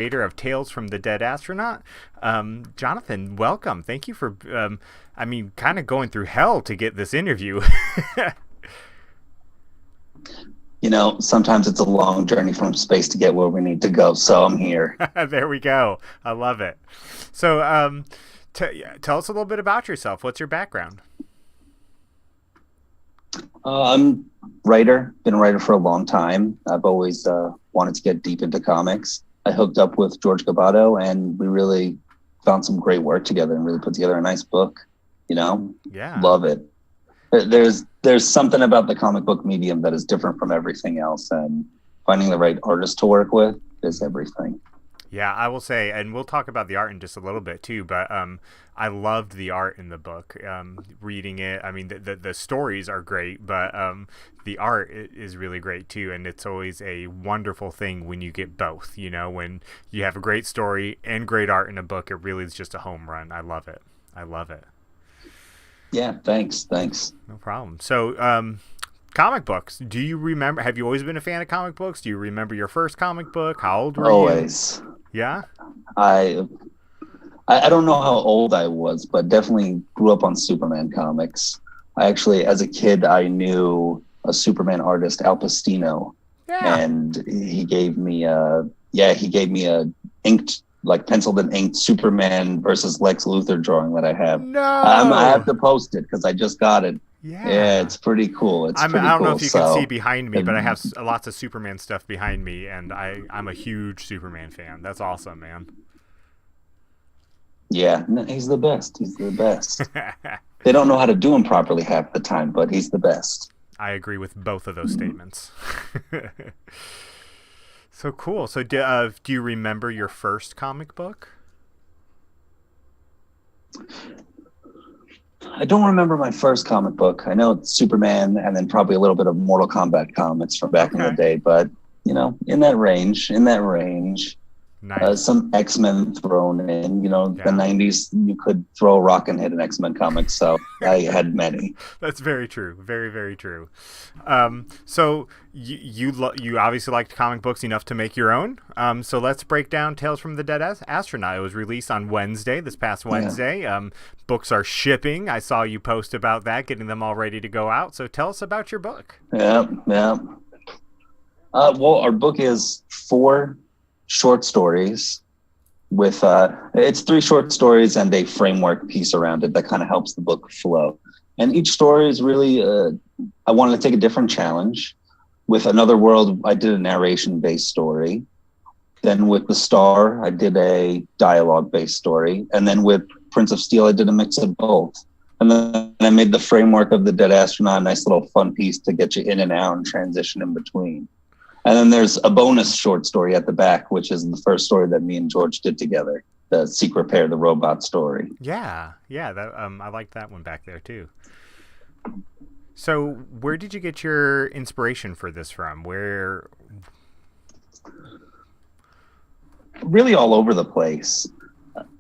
creator of Tales from the Dead Astronaut. Jonathan, welcome. Thank you for, kind of going through hell to get this interview. Sometimes it's a long journey from space to get where we need to go, so I'm here. There we go. I love it. So tell us a little bit about yourself. What's your background? I'm a writer, been a writer for a long time. I've always wanted to get deep into comics. I hooked up with George Gabato, and we really found some great work together and really put together a nice book. Yeah. Love it. There's something about the comic book medium that is different from everything else, and finding the right artist to work with is everything. Yeah, I will say, and we'll talk about the art in just a little bit too, but I loved the art in the book. Reading it, I mean, the stories are great, but the art is really great too, and it's always a wonderful thing when you get both, when you have a great story and great art in a book. It really is just a home run. I love it. Yeah, thanks. No problem. So, comic books. Do you remember, have you always been a fan of comic books? Do you remember your first comic book? How old were you? Always. Yeah? I don't know how old I was, but definitely grew up on Superman comics. I actually, as a kid, I knew a Superman artist, Al Pacino, and he gave me a inked, like penciled and inked Superman versus Lex Luthor drawing that I have. No, I have to post it because I just got it. Yeah, it's pretty cool. I don't know if you can see behind me, but I have lots of Superman stuff behind me, and I'm a huge Superman fan. That's awesome, man. Yeah, no, he's the best. They don't know how to do him properly half the time, but he's the best. I agree with both of those statements. So cool. So do you remember your first comic book? I don't remember my first comic book. I know it's Superman and then probably a little bit of Mortal Kombat comics from back in the day, but in that range. Nice. Some X-Men thrown in, the 90s, you could throw a rock and hit an X-Men comic. So I had many. That's very true. Very, very true. So you obviously liked comic books enough to make your own. So let's break down Tales from the Dead Astronaut. It was released on Wednesday, this past Wednesday. Yeah. Books are shipping. I saw you post about that, getting them all ready to go out. So tell us about your book. Yeah. Well, our book is 4 short stories with it's 3 short stories and a framework piece around it that kind of helps the book flow. And each story is really I wanted to take a different challenge. With Another World, I did a narration-based story. Then with The Star, I did a dialogue-based story. And then with Prince of Steel, I did a mix of both. And then I made the framework of the Dead Astronaut a nice little fun piece to get you in and out and transition in between. And then there's a bonus short story at the back, which is the first story that me and George did together, the Seek Repair the Robot story. Yeah, that, I like that one back there too. So where did you get your inspiration for this from? Where? Really all over the place.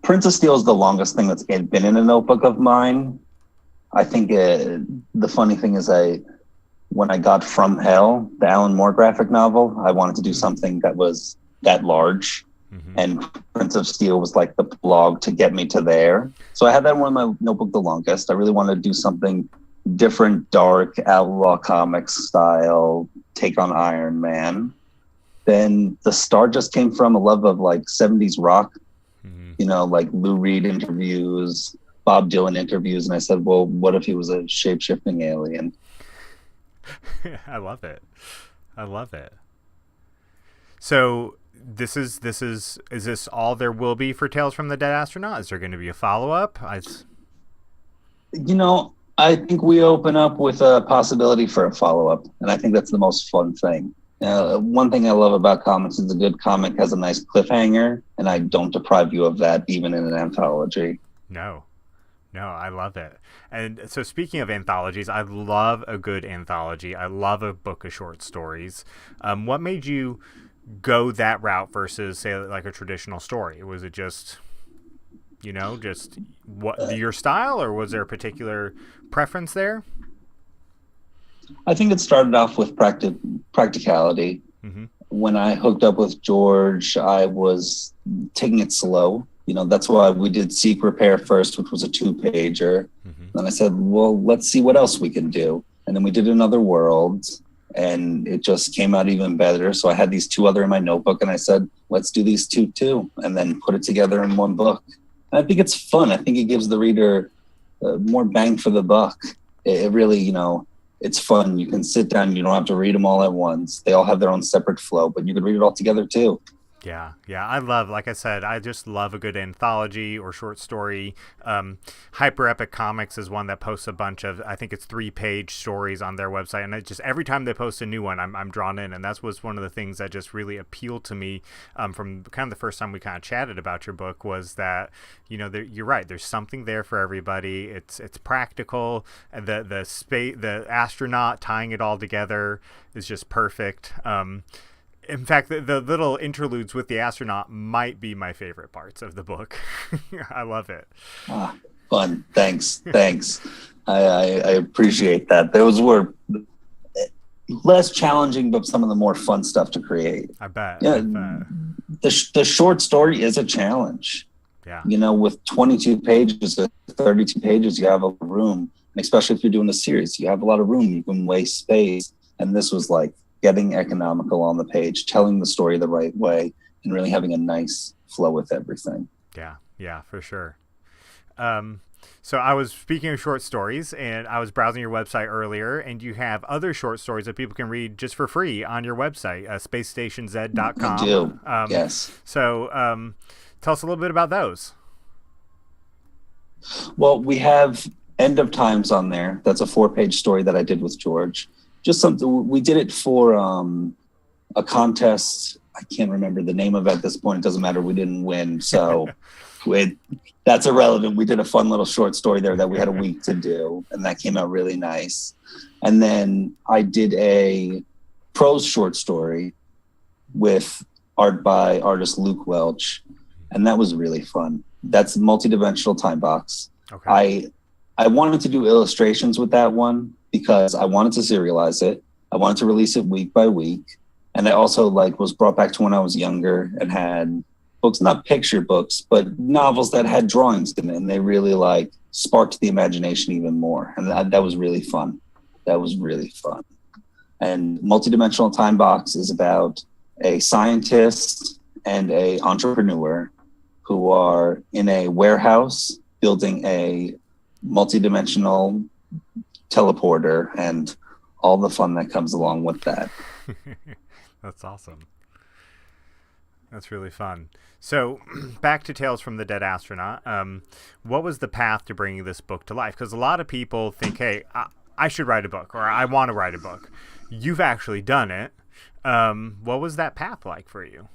Prince of Steel is the longest thing that's been in a notebook of mine. I think the funny thing is when I got From Hell, the Alan Moore graphic novel, I wanted to do something that was that large. Mm-hmm. And Prince of Steel was like the blog to get me to there. So I had that one in my notebook the longest. I really wanted to do something different, dark, outlaw comics style, take on Iron Man. Then The Star just came from a love of like 70s rock, like Lou Reed interviews, Bob Dylan interviews. And I said, well, what if he was a shape-shifting alien? I love it. So is this all there will be for Tales from the Dead Astronaut? Is there going to be a follow-up? I think we open up with a possibility for a follow-up, and I think that's the most fun thing. One thing I love about comics is a good comic has a nice cliffhanger, and I don't deprive you of that even in an anthology. No, I love it. And so speaking of anthologies, I love a good anthology. I love a book of short stories. What made you go that route versus, say, like a traditional story? Was it just your style, or was there a particular preference there? I think it started off with practicality. Mm-hmm. when I hooked up with George, I was taking it slow. That's why we did Seek Repair first, which was a 2-pager. Then I said, well, let's see what else we can do. And then we did Another World, and it just came out even better. So I had these 2 other in my notebook, and I said, let's do these 2 too, and then put it together in one book. And I think it's fun. I think it gives the reader more bang for the buck. It really, it's fun. You can sit down. You don't have to read them all at once. They all have their own separate flow, but you could read it all together too. Yeah, like I said, I just love a good anthology or short story. Hyper Epic Comics is one that posts a bunch of, I think it's 3-page stories on their website, and it just every time they post a new one, I'm drawn in, and that was one of the things that just really appealed to me from kind of the first time we kind of chatted about your book, was that you're right, there's something there for everybody. It's practical, and the astronaut tying it all together is just perfect. In fact, the little interludes with the astronaut might be my favorite parts of the book. I love it. Fun. Thanks. I appreciate that. Those were less challenging, but some of the more fun stuff to create. I bet. Yeah, the short story is a challenge. Yeah. With 22 pages or 32 pages, you have a room. And especially if you're doing a series, you have a lot of room. You can waste space. And this was like getting economical on the page, telling the story the right way, and really having a nice flow with everything. Yeah, for sure. So I was speaking of short stories, and I was browsing your website earlier, and you have other short stories that people can read just for free on your website, spacestationz.com. I do, yes. So tell us a little bit about those. Well, we have End of Times on there. That's a 4-page story that I did with George. Just something, we did it for a contest. I can't remember the name of it at this point. It doesn't matter. We didn't win. So that's irrelevant. We did a fun little short story there that we had a week to do, and that came out really nice. And then I did a prose short story with art by artist Luke Welch, and that was really fun. That's multidimensional time box. Okay. I wanted to do illustrations with that one because I wanted to serialize it. I wanted to release it week by week. And I also was brought back to when I was younger and had books, not picture books, but novels that had drawings in it. And they really sparked the imagination even more. And that was really fun. And Multidimensional Time Box is about a scientist and a entrepreneur who are in a warehouse building a multidimensional teleporter and all the fun that comes along with that. That's awesome. That's really fun. So back to Tales from the Dead Astronaut. What was the path to bringing this book to life? Because a lot of people think, hey, I should write a book, or I want to write a book. You've actually done it. What was that path like for you?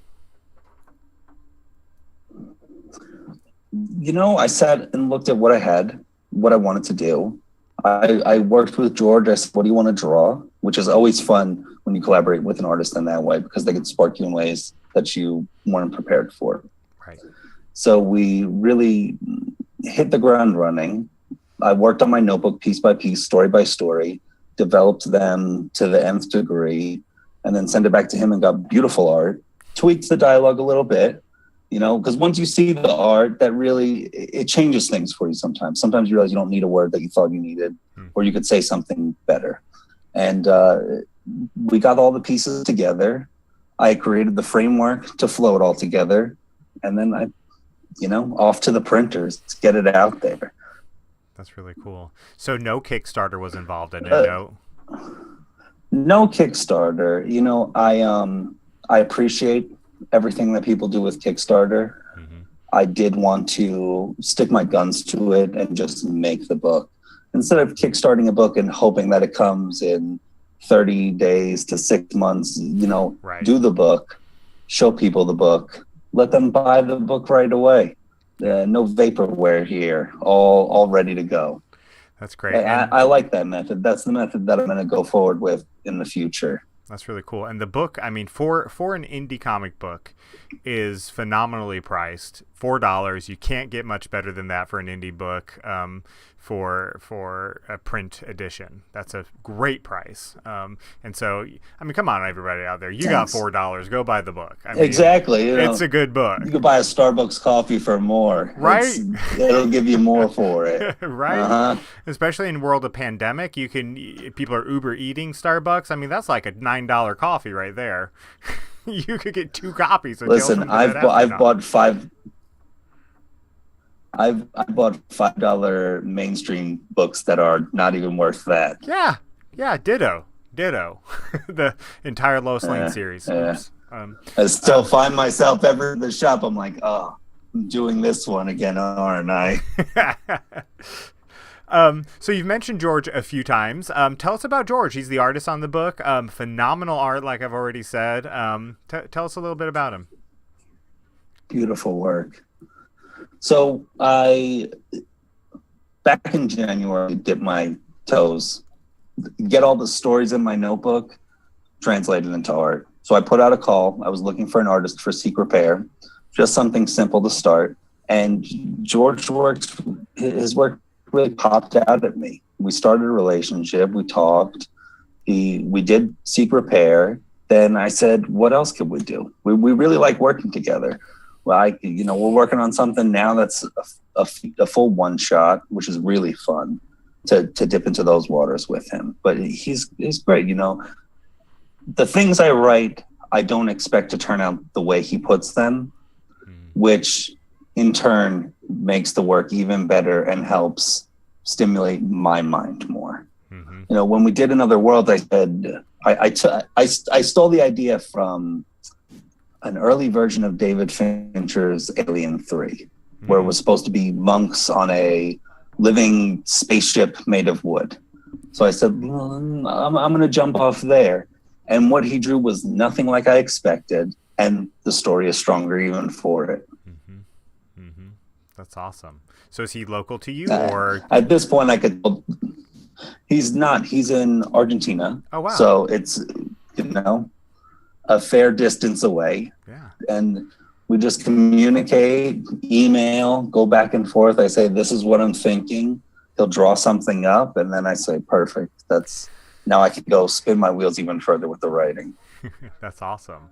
I sat and looked at what I had, what I wanted to do. I worked with George. I said, what do you want to draw? Which is always fun when you collaborate with an artist in that way, because they can spark you in ways that you weren't prepared for. Right. So we really hit the ground running. I worked on my notebook piece by piece, story by story, developed them to the nth degree, and then sent it back to him and got beautiful art, tweaked the dialogue a little bit, because once you see the art, that really, it changes things for you sometimes. Sometimes you realize you don't need a word that you thought you needed, or you could say something better. And we got all the pieces together. I created the framework to flow it all together. And then off to the printers to get it out there. That's really cool. So no Kickstarter was involved in it, no? No Kickstarter. I appreciate everything that people do with Kickstarter. Mm-hmm. I did want to stick my guns to it and just make the book. Instead of kickstarting a book and hoping that it comes in 30 days to 6 months, right. Do the book, show people the book, let them buy the book right away. No vaporware here, all ready to go. That's great. I like that method. That's the method that I'm going to go forward with in the future. That's really cool. And the book, for an indie comic book, is phenomenally priced. $4. You can't get much better than that for an indie book. for a print edition. That's a great price. And so, I mean, come on, everybody out there, you got $4, go buy the book. I mean, exactly. It's a good book. You could buy a Starbucks coffee for more. Right? It'll give you more for it. Right? Especially in world of pandemic, people are Uber eating Starbucks. I mean, that's like a $9 coffee right there. You could get 2 copies. Listen, I've bought $5 mainstream books that are not even worth that. Yeah, ditto. The entire Lois Lane series. I still find myself ever in the shop. I'm like, oh, I'm doing this one again, aren't I? So you've mentioned George a few times. Tell us about George. He's the artist on the book. Phenomenal art, like I've already said. Tell us a little bit about him. Beautiful work. So I, back in January, dipped my toes, get all the stories in my notebook translated into art. So I put out a call. I was looking for an artist for Seek Repair, just something simple to start. And George's his work really popped out at me. We started a relationship. We talked. We did Seek Repair. Then I said, what else could we do? We really like working together. Well, we're working on something now that's a full one shot, which is really fun to dip into those waters with him. But he's great. The things I write, I don't expect to turn out the way he puts them, which in turn makes the work even better and helps stimulate my mind more. Mm-hmm. When we did Another World, I said I stole the idea from an early version of David Fincher's Alien 3, where it was supposed to be monks on a living spaceship made of wood. So I said, I'm going to jump off there. And what he drew was nothing like I expected. And the story is stronger even for it. Mm-hmm. Mm-hmm. That's awesome. So is he local to you or? At this point, he's not. He's in Argentina. Oh, wow. So it's, a fair distance away. Yeah. And we just communicate, email, go back and forth. I say, this is what I'm thinking. He'll draw something up. And then I say, perfect. Now I can go spin my wheels even further with the writing. That's awesome.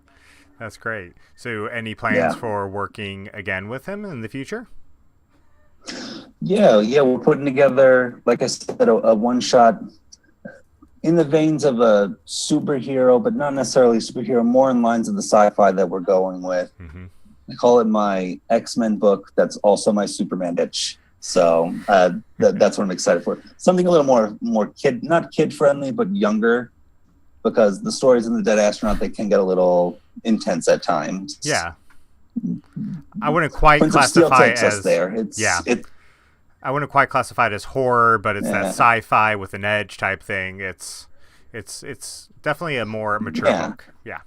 That's great. So any plans for working again with him in the future? Yeah. We're putting together, like I said, a one shot in the veins of a superhero, but not necessarily superhero, more in lines of the sci-fi that we're going with. Mm-hmm. I call it my X-Men book. That's also my Superman itch. So that's what I'm excited for. Something a little more not kid friendly, but younger, because the stories in the Dead Astronaut, they can get a little intense at times. Yeah. I wouldn't quite Prince classify it as there. I wouldn't quite classify it as horror, but it's that sci-fi with an edge type thing. It's definitely a more mature book. Yeah.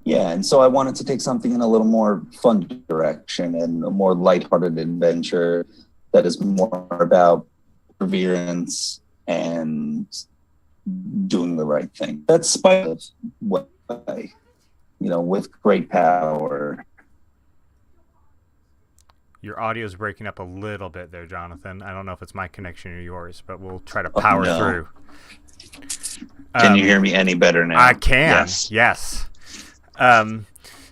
Yeah, and so I wanted to take something in a little more fun direction and a more lighthearted adventure that is more about perseverance and doing the right thing. That's spite of what with great power. Your audio is breaking up a little bit there, Jonathan. I don't know if it's my connection or yours, but we'll try to power through. Can you hear me any better now? I can. Yes.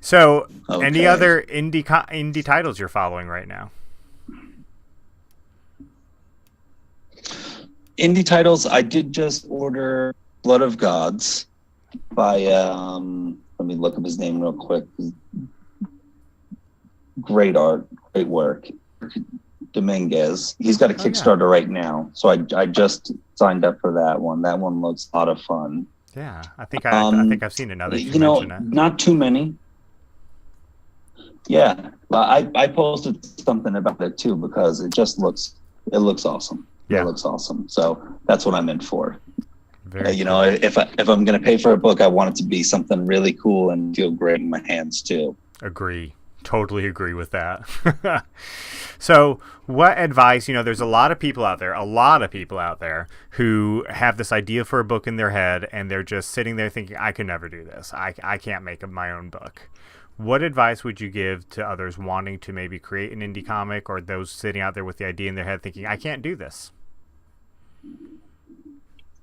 So, any other indie titles you're following right now? Indie titles, I did just order Blood of Gods by, let me look up his name real quick. Great art, great work. Dominguez. He's got a Kickstarter right now. So I just signed up for that one. That one looks a lot of fun. Yeah, I think I've seen another. Mention it. Not too many. Yeah, I posted something about it too because it looks awesome. Yeah, it looks awesome. So that's what I'm in for. Very cool. If I'm going to pay for a book, I want it to be something really cool and feel great in my hands too. Agree. Totally agree with that. So what advice, there's a lot of people out there who have this idea for a book in their head and they're just sitting there thinking, I could never do this. I can't make my own book. What advice would you give to others wanting to maybe create an indie comic, or those sitting out there with the idea in their head thinking, I can't do this?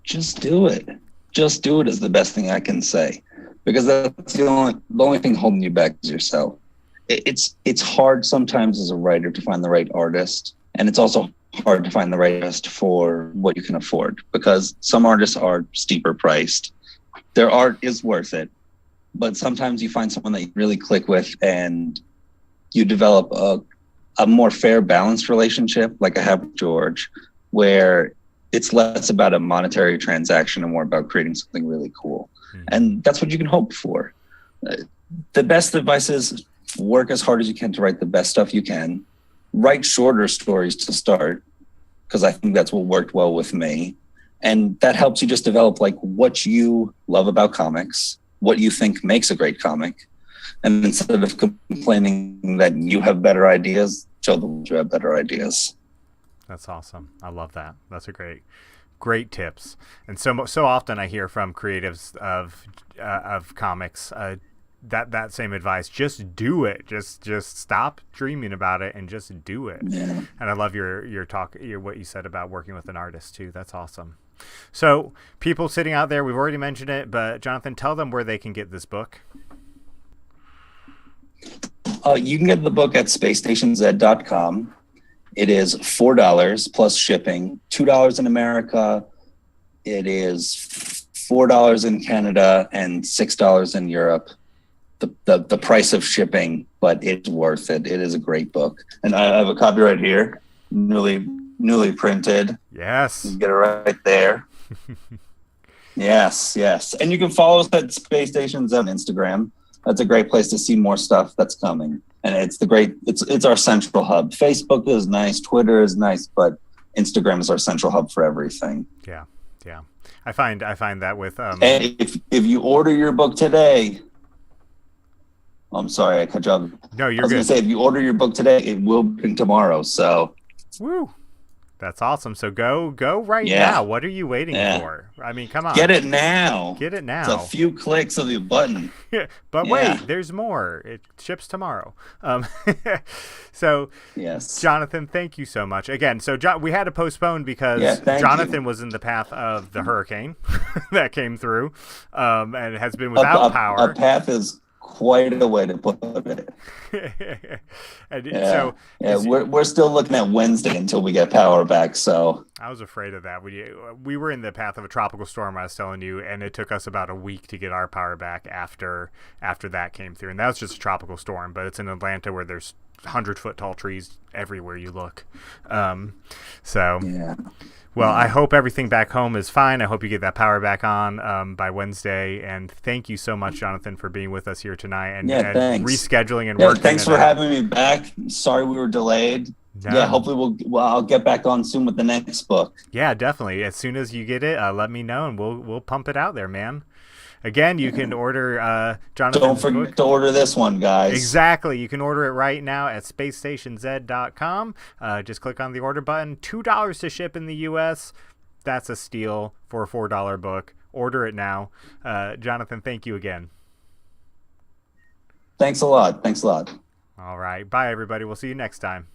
Just do it. Just do it is the best thing I can say, because that's the only thing holding you back is yourself. It's hard sometimes as a writer to find the right artist, and it's also hard to find the right artist for what you can afford, because some artists are steeper priced. Their art is worth it, but sometimes you find someone that you really click with and you develop a more fair, balanced relationship, like I have with George, where it's less about a monetary transaction and more about creating something really cool. Mm-hmm. And that's what you can hope for. The best advice is work as hard as you can to write the best stuff you can. Write shorter stories to start, because I think that's what worked well with me. And that helps you just develop like what you love about comics, what you think makes a great comic. And instead of complaining that you have better ideas, show them you have better ideas. That's awesome. I love that. That's a great tips. And so often I hear from creatives of comics that same advice. Just do it. Just stop dreaming about it and just do it. Yeah. And I love your what you said about working with an artist too. That's awesome. So people sitting out there, we've already mentioned it, but Jonathan, tell them where they can get this book. You can get the book at spacestationz.com. It is $4 plus shipping, $2 in America. It is $4 in Canada and $6 in Europe. The price of shipping, but it's worth it. It is a great book. And I have a copy right here, newly printed. Yes. You can get it right there. Yes. And you can follow us at Space Stations on Instagram. That's a great place to see more stuff that's coming. And it's our central hub. Facebook is nice, Twitter is nice, but Instagram is our central hub for everything. Yeah. I find that with And if you order your book today, I'm sorry I cut you off. No, you're good. I was going to say, if you order your book today, it will be tomorrow. So, woo. That's awesome. So go right now. What are you waiting for? I mean, come on. Get it now. Get it now. It's a few clicks of the button. But wait, there's more. It ships tomorrow. So, yes. Jonathan, thank you so much. Again, so we had to postpone because Jonathan was in the path of the hurricane that came through and has been without power. A path is quite a way to put it. So we're still looking at Wednesday until we get power back. So I was afraid of that. We were in the path of a tropical storm, I was telling you, and it took us about a week to get our power back after that came through. And that was just a tropical storm, but it's in Atlanta where there's 100-foot tall trees everywhere you look. Well, I hope everything back home is fine. I hope you get that power back on by Wednesday. And thank you so much, Jonathan, for being with us here tonight and rescheduling and working. Thanks for having me back. Sorry we were delayed. No. Yeah, hopefully I'll get back on soon with the next book. Yeah, definitely. As soon as you get it, let me know and we'll pump it out there, man. Again, you can order Jonathan's Don't forget to order this one, guys. Exactly. You can order it right now at spacestationz.com. Just click on the order button. $2 to ship in the U.S. That's a steal for a $4 book. Order it now. Jonathan, thank you again. Thanks a lot. All right. Bye, everybody. We'll see you next time.